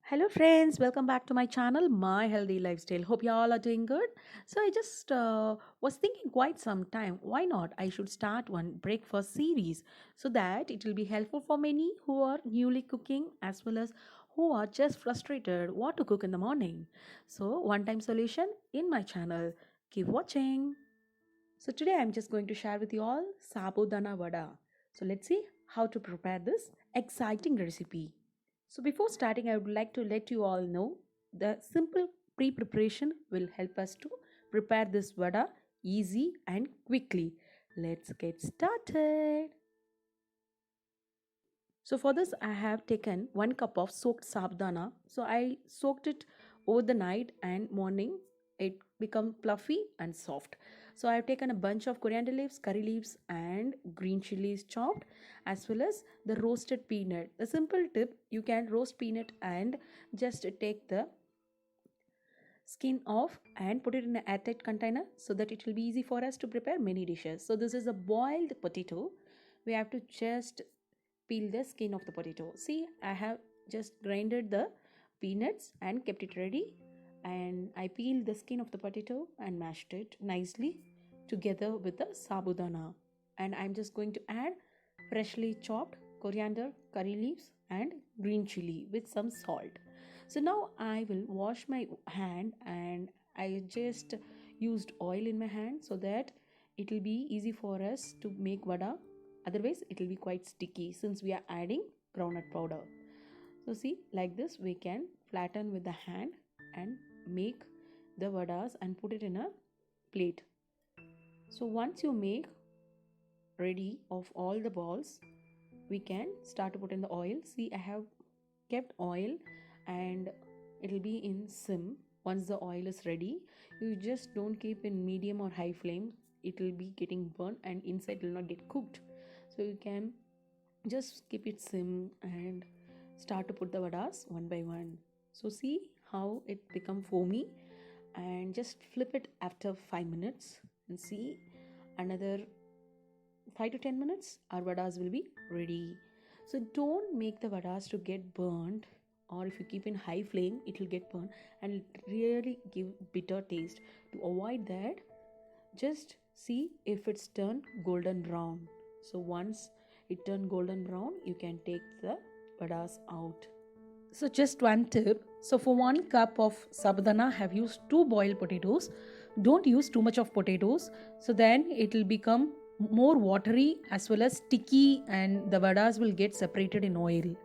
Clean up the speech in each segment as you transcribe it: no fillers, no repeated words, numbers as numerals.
Hello friends, welcome back to my channel, My Healthy Lifestyle. Hope you all are doing good. So I just was thinking quite some time, why not? I should start one breakfast series so that it will be helpful for many who are newly cooking as well as who are just frustrated what to cook in the morning. So one-time solution in my channel. Keep watching. So today I'm just going to share with you all Sabudana Vada. So let's see how to prepare this exciting recipe. So before starting, I would like to let you all know the simple pre-preparation will help us to prepare this vada easy and quickly. Let's get started. So for this, I have taken 1 cup of soaked sabudana. So I soaked it over the night and morning. It become fluffy and soft. So I have taken a bunch of coriander leaves, curry leaves, and green chilies chopped, as well as the roasted peanut. The simple tip: you can roast peanut and just take the skin off and put it in an airtight container so that it will be easy for us to prepare many dishes. So this is a boiled potato. We have to just peel the skin of the potato. See, I have just grinded the peanuts and kept it ready, and I peeled the skin of the potato and mashed it nicely together with the sabudana. And I'm just going to add freshly chopped coriander, curry leaves, and green chili with some salt. So now I will wash my hand, and I just used oil in my hand so that it will be easy for us to make vada. Otherwise it will be quite sticky since we are adding groundnut powder. So see, like this we can flatten with the hand and make the vadas and put it in a plate. So once you make ready of all the balls, we can start to put in the oil. See, I have kept oil and it will be in sim. Once the oil is ready, you just don't keep in medium or high flame. It will be getting burnt and inside will not get cooked. So you can just keep it sim and start to put the vadas one by one. So see how it become foamy, and just flip it after 5 minutes and see another 5 to 10 minutes our vadas will be ready. So don't make the vadas to get burnt, or if you keep in high flame it will get burnt and it really give bitter taste. To avoid that, just see if it's turned golden brown. So once it turned golden brown, you can take the vadas out. So just one tip. So for 1 cup of sabudana, have used 2 boiled potatoes. Don't use too much of potatoes. So then it will become more watery as well as sticky, and the vadas will get separated in oil.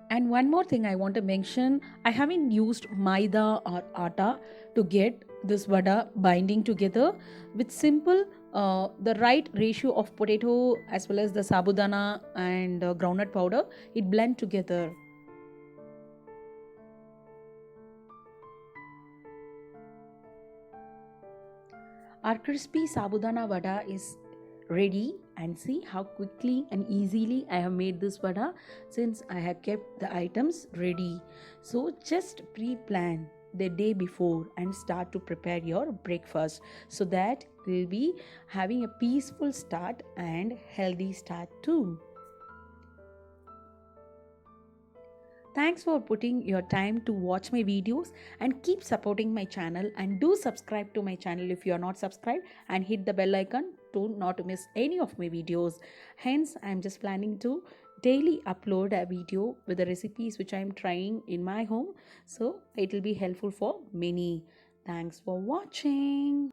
And one more thing I want to mention, I haven't used maida or atta to get this vada binding together. With simple, the right ratio of potato as well as the sabudana and groundnut powder, it blend together. Our crispy Sabudana vada is ready, and see how quickly and easily I have made this vada since I have kept the items ready. So just pre-plan the day before and start to prepare your breakfast so that you'll be having a peaceful start and healthy start too. Thanks for putting your time to watch my videos, and keep supporting my channel, and do subscribe to my channel if you are not subscribed, and hit the bell icon to not miss any of my videos. Hence, I am just planning to daily upload a video with the recipes which I am trying in my home, so it will be helpful for many. Thanks for watching.